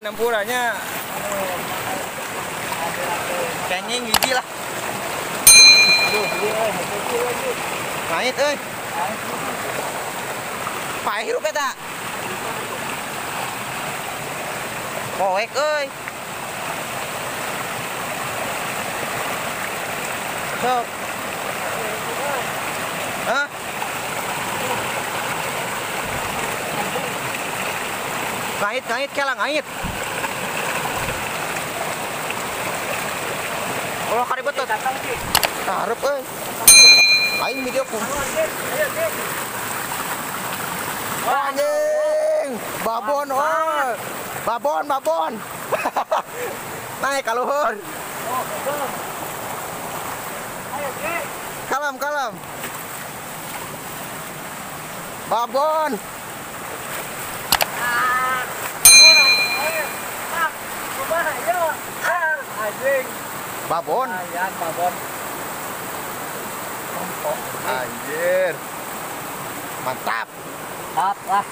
Nampuranya kenging gigi lah. Aduh, lagi. Naik Pahirup eta. Poek euy. Sok. Hah? Ngait kelang ngait. Ulah kari betot. Hareup euy. Aing video ku. Anjing, babon euy. Babon. Naik ka luhur. Kalem. Babon. Babon. Ayan, babon. Anjir. Mantap. Tap lah.